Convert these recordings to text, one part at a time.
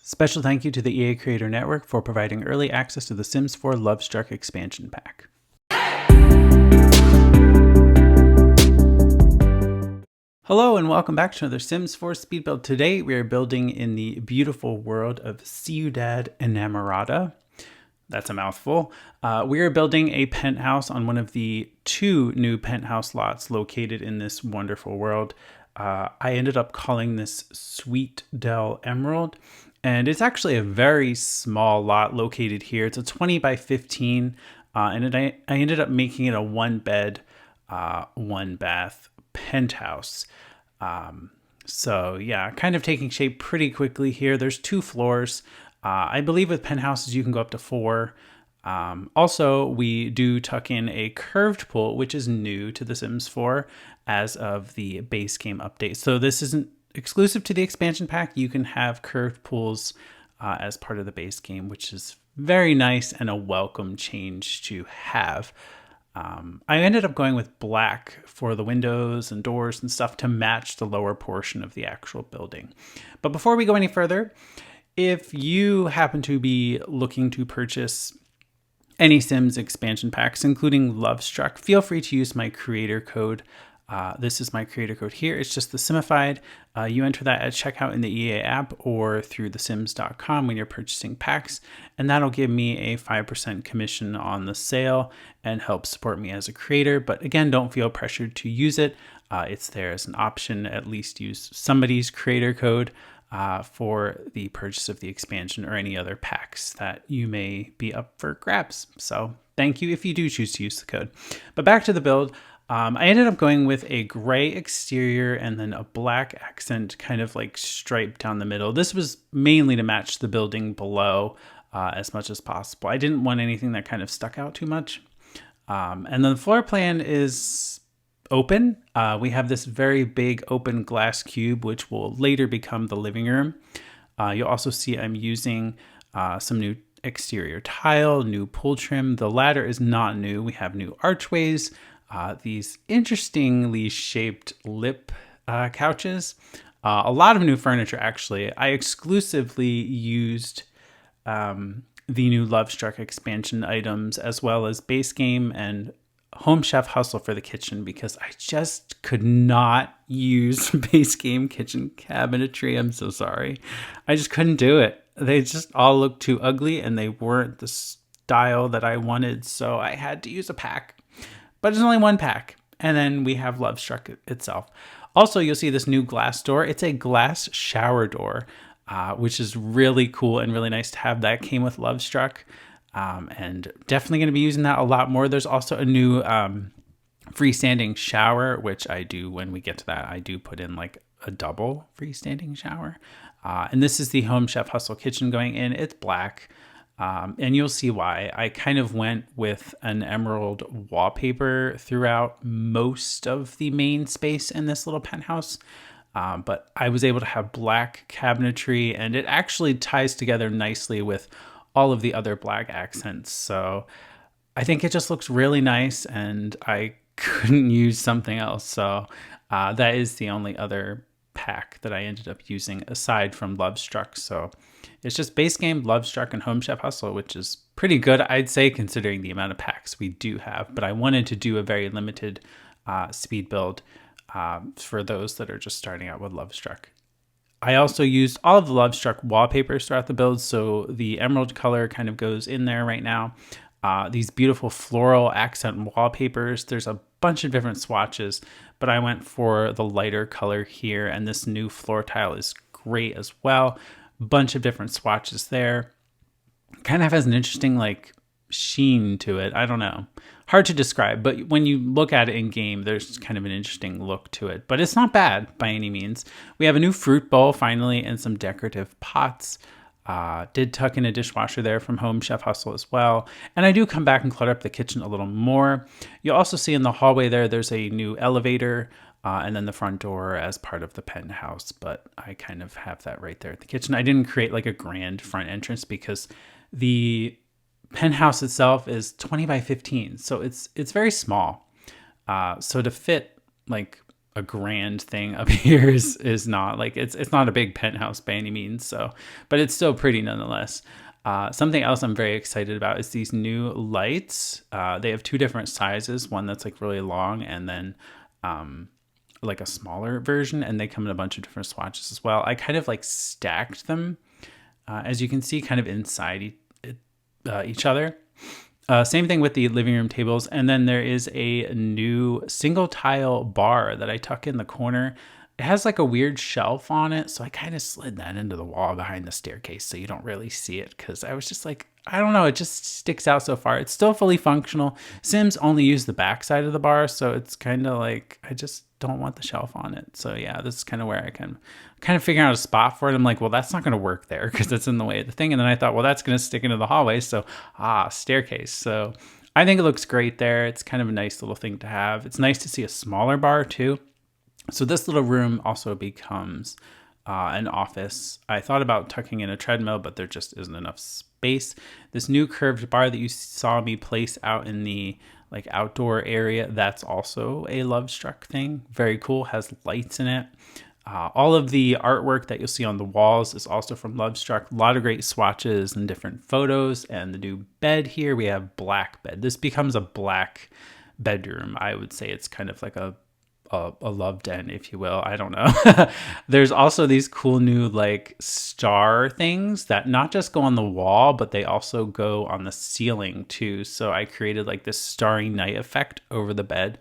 Special thank you to the EA Creator Network for providing early access to the Sims 4 Lovestruck expansion pack. Hello and welcome back to another Sims 4 speed build. Today we are building in the beautiful world of Ciudad Enamorada. That's a mouthful. We are building a penthouse on one of the two new penthouse lots located in this wonderful world. I ended up calling this Sweet Del Emerald, and it's actually a very small lot located here. It's a 20 by 15, and I ended up making it a one bed, one bath penthouse. So yeah, kind of taking shape pretty quickly here. There's 2 floors. I believe with penthouses you can go up to 4. Also, we do tuck in a curved pool, which is new to The Sims 4 as of the base game update. So this isn't exclusive to the expansion pack. You can have curved pools as part of the base game, which is very nice and a welcome change to have. I ended up going with black for the windows and doors and stuff to match the lower portion of the actual building. But before we go any further, if you happen to be looking to purchase any Sims expansion packs, including Lovestruck, feel free to use my creator code. This is my creator code here. It's just TheSimified. You enter that at checkout in the EA app or through thesims.com when you're purchasing packs, and that'll give me a 5% commission on the sale and help support me as a creator. But again, don't feel pressured to use it. It's there as an option. At least use somebody's creator code for the purchase of the expansion or any other packs that you may be up for grabs. So thank you if you do choose to use the code. But back to the build. I ended up going with a gray exterior and then a black accent kind of like stripe down the middle. This was mainly to match the building below as much as possible. I didn't want anything that kind of stuck out too much. And then the floor plan is open. We have this very big open glass cube, which will later become the living room. You'll also see I'm using some new exterior tile, new pool trim. The ladder is not new. We have new archways, these interestingly shaped lip couches, a lot of new furniture actually. I exclusively used the new Lovestruck expansion items as well as base game and Home Chef Hustle for the kitchen because I just could not use base game kitchen cabinetry. I'm so sorry. I just couldn't do it. They just all looked too ugly and they weren't the style that I wanted. So I had to use a pack, but it's only one pack. And then we have Lovestruck itself. Also, you'll see this new glass door. It's a glass shower door, which is really cool and really nice to have. That came with Lovestruck. And definitely going to be using that a lot more. There's also a new freestanding shower, which I do when we get to that. I do put in like a double freestanding shower. And this is the Home Chef Hustle kitchen going in. It's black. And you'll see why. I kind of went with an emerald wallpaper throughout most of the main space in this little penthouse. But I was able to have black cabinetry, and it actually ties together nicely with all of the other black accents. So I think it just looks really nice and I couldn't use something else. So that is the only other pack that I ended up using aside from Lovestruck. So it's just base game, Lovestruck, and Home Chef Hustle, which is pretty good, I'd say, considering the amount of packs we do have. But I wanted to do a very limited speed build for those that are just starting out with Lovestruck. I also used all of the Lovestruck wallpapers throughout the build, so the emerald color kind of goes in there right now. These beautiful floral accent wallpapers. There's a bunch of different swatches, but I went for the lighter color here, and this new floor tile is great as well. Bunch of different swatches there. Kind of has an interesting like sheen to it. I don't know. Hard to describe, but when you look at it in game, there's kind of an interesting look to it, but it's not bad by any means. We have a new fruit bowl finally and some decorative pots. Did tuck in a dishwasher there from Home Chef Hustle as well. And I do come back and clutter up the kitchen a little more. You'll also see in the hallway there's a new elevator and then the front door as part of the penthouse, but I kind of have that right there at the kitchen. I didn't create like a grand front entrance because the penthouse itself is 20 by 15, so it's very small. So to fit like a grand thing. Up here is not like it's not a big penthouse by any means. So, but it's still pretty nonetheless. Something else I'm very excited about is these new lights. They have two different sizes, one that's like really long and then like a smaller version, and they come in a bunch of different swatches as well. I kind of like stacked them, as you can see, kind of inside each other. Same thing with the living room tables. And then there is a new single tile bar that I tuck in the corner. It has like a weird shelf on it, so I kind of slid that into the wall behind the staircase so you don't really see it, because I was just like, I don't know, it just sticks out so far. It's still fully functional. Sims only use the back side of the bar, so it's kind of like, I just don't want the shelf on it. So yeah, this is kind of where I can kind of figure out a spot for it. I'm like, well, that's not going to work there because it's in the way of the thing. And then I thought, well, that's going to stick into the hallway. So, staircase. So I think it looks great there. It's kind of a nice little thing to have. It's nice to see a smaller bar too. So this little room also becomes an office. I thought about tucking in a treadmill, but there just isn't enough space. This new curved bar that you saw me place out in the like outdoor area, that's also a Lovestruck thing. Very cool, has lights in it. All of the artwork that you'll see on the walls is also from Lovestruck. A lot of great swatches and different photos. And the new bed here, we have black bed. This becomes a black bedroom. I would say it's kind of like a love den, if you will. I don't know. There's also these cool new like star things that not just go on the wall, but they also go on the ceiling too. So I created like this starry night effect over the bed.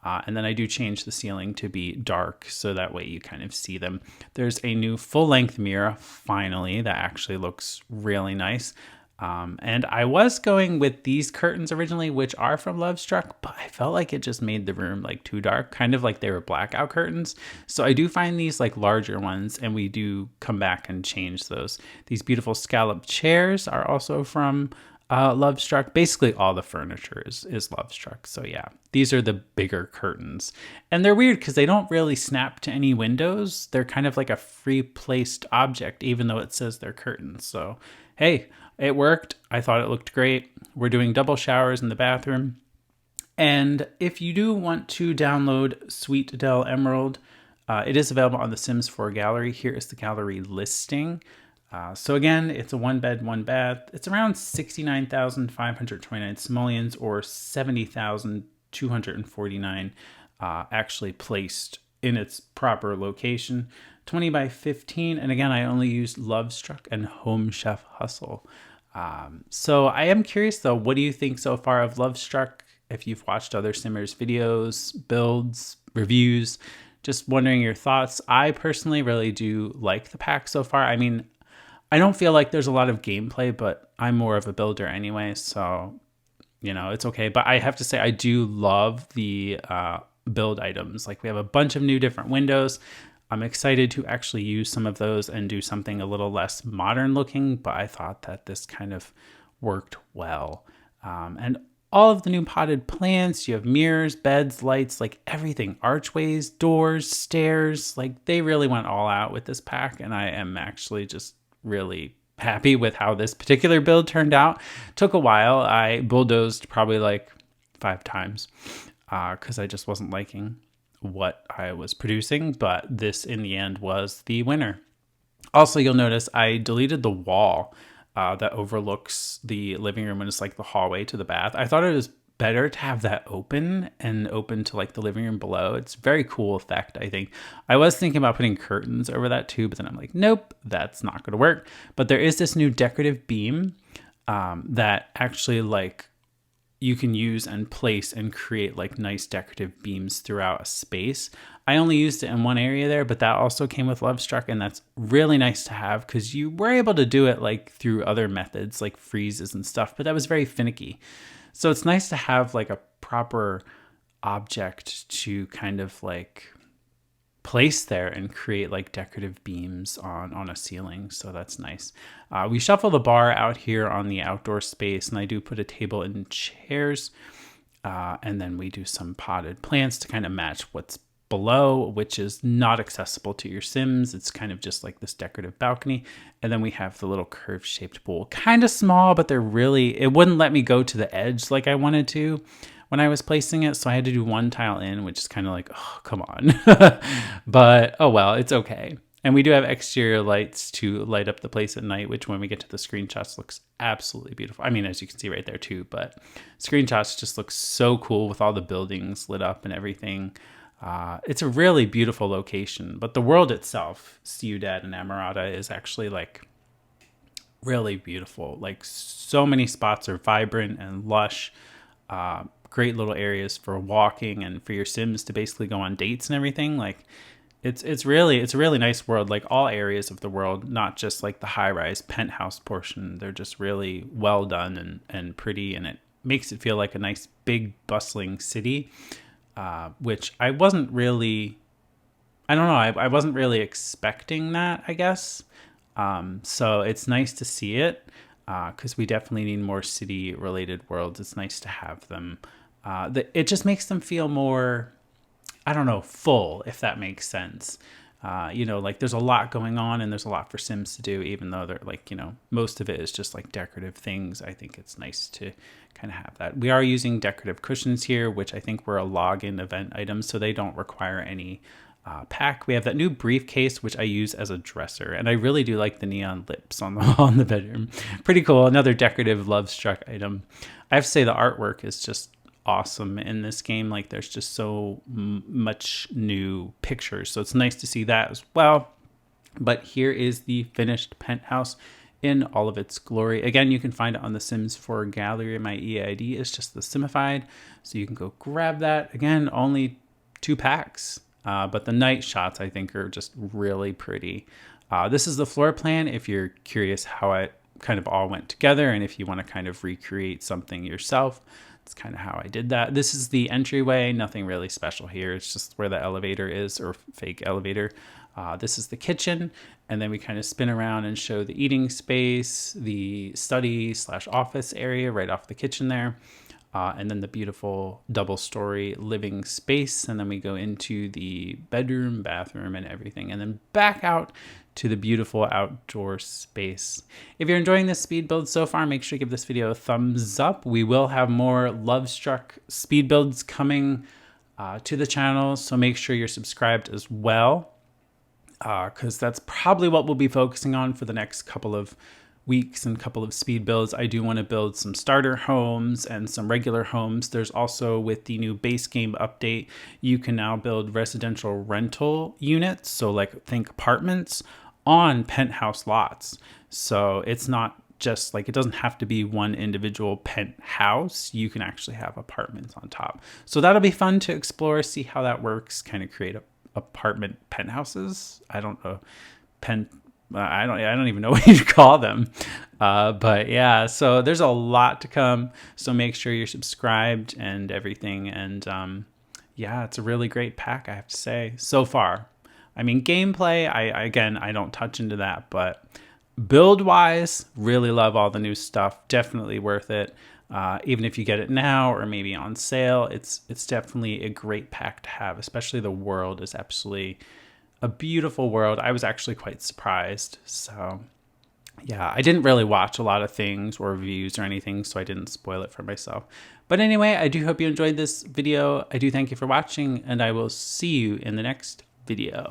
And then I do change the ceiling to be dark, so that way you kind of see them. There's a new full-length mirror, finally, that actually looks really nice. And I was going with these curtains originally, which are from Lovestruck, but I felt like it just made the room like too dark, kind of like they were blackout curtains. So I do find these like larger ones, and we do come back and change those. These beautiful scalloped chairs are also from Lovestruck. Basically all the furniture is Lovestruck. So yeah, these are the bigger curtains, and they're weird because they don't really snap to any windows. They're kind of like a free placed object, even though it says they're curtains. So hey, it worked. I thought it looked great. We're doing double showers in the bathroom. And if you do want to download Sweet Del Emerald, it is available on the Sims 4 gallery. Here is the gallery listing. So again, it's a one bed, one bath. It's around 69,529 simoleons, or 70,249 actually placed in its proper location. 20 by 15. And again, I only used Lovestruck and Home Chef Hustle. So I am curious though, what do you think so far of Lovestruck? If you've watched other Simmers videos, builds, reviews, just wondering your thoughts. I personally really do like the pack so far. I mean, I don't feel like there's a lot of gameplay, but I'm more of a builder anyway, so, you know, it's okay. But I have to say, I do love the build items. Like, we have a bunch of new different windows. I'm excited to actually use some of those and do something a little less modern looking, but I thought that this kind of worked well. And all of the new potted plants, you have mirrors, beds, lights, like everything, archways, doors, stairs, like they really went all out with this pack, and I am actually just really happy with how this particular build turned out. Took a while. I bulldozed probably like 5 times because I just wasn't liking what I was producing, but this in the end was the winner. Also, you'll notice I deleted the wall that overlooks the living room and it's like the hallway to the bath. I thought it was better to have that open and open to like the living room below. It's a very cool effect, I think. I was thinking about putting curtains over that too, but then I'm like, nope, that's not going to work. But there is this new decorative beam that actually like you can use and place and create like nice decorative beams throughout a space. I only used it in one area there, but that also came with Lovestruck, and that's really nice to have because you were able to do it like through other methods like freezes and stuff, but that was very finicky. So it's nice to have like a proper object to kind of like place there and create like decorative beams on a ceiling. So that's nice. We shuffle the bar out here on the outdoor space, and I do put a table and chairs. And then we do some potted plants to kind of match what's below, which is not accessible to your Sims. It's kind of just like this decorative balcony. And then we have the little curved shaped pool, kind of small, but they're really, it wouldn't let me go to the edge like I wanted to, when I was placing it. So I had to do one tile in, which is kind of like, oh, come on. But oh well, it's okay. And we do have exterior lights to light up the place at night, which when we get to the screenshots looks absolutely beautiful. I mean, as you can see right there too, but screenshots just look so cool with all the buildings lit up and everything. It's a really beautiful location, but the world itself, Ciudad Enamorada, is actually like really beautiful. Like so many spots are vibrant and lush. Great little areas for walking and for your Sims to basically go on dates and everything. Like it's a really nice world. Like all areas of the world, not just like the high-rise penthouse portion. They're just really well done and pretty, and it makes it feel like a nice big bustling city, which I wasn't really, I don't know, I wasn't really expecting that, I guess. So it's nice to see it, because we definitely need more city-related worlds. It's nice to have them. It just makes them feel more, I don't know, full, if that makes sense. Like there's a lot going on and there's a lot for Sims to do, even though they're like, most of it is just like decorative things. I think it's nice to kind of have that. We are using decorative cushions here, which I think were a login event item, so they don't require any pack. We have that new briefcase, which I use as a dresser, and I really do like the neon lips on the bedroom. Pretty cool. Another decorative Lovestruck item. I have to say the artwork is just awesome in this game. Like there's just so much new pictures, so it's nice to see that as well. But here is the finished penthouse in all of its glory. Again, you can find it on the Sims 4 gallery. My EID is just the Simified, so you can go grab that. Again, only 2 packs, but the night shots I think are just really pretty. This is the floor plan if you're curious how it kind of all went together, and if you want to kind of recreate something yourself. That's kind of how I did that. This is the entryway. Nothing really special here. It's just where the elevator is, or fake elevator. This is the kitchen. And then we kind of spin around and show the eating space, the study/office area right off the kitchen there. And then the beautiful double-story living space. And then we go into the bedroom, bathroom, and everything. And then back out to the beautiful outdoor space. If you're enjoying this speed build so far, make sure to give this video a thumbs up. We will have more Lovestruck speed builds coming to the channel, so make sure you're subscribed as well, because that's probably what we'll be focusing on for the next couple of weeks and couple of speed builds. I do want to build some starter homes and some regular homes. There's also, with the new base game update, you can now build residential rental units, so like think apartments, on penthouse lots. So it's not just like, it doesn't have to be one individual penthouse. You can actually have apartments on top. So that'll be fun to explore, see how that works, kind of create apartment penthouses. I don't know. I don't even know what you call them. But yeah, so there's a lot to come. So make sure you're subscribed and everything. And yeah, it's a really great pack, I have to say, so far. I mean, gameplay, I don't touch into that, but build-wise, really love all the new stuff. Definitely worth it. Even if you get it now or maybe on sale, it's definitely a great pack to have, especially the world is absolutely a beautiful world. I was actually quite surprised. So yeah, I didn't really watch a lot of things or reviews or anything, so I didn't spoil it for myself. But anyway, I do hope you enjoyed this video. I do thank you for watching, and I will see you in the next video.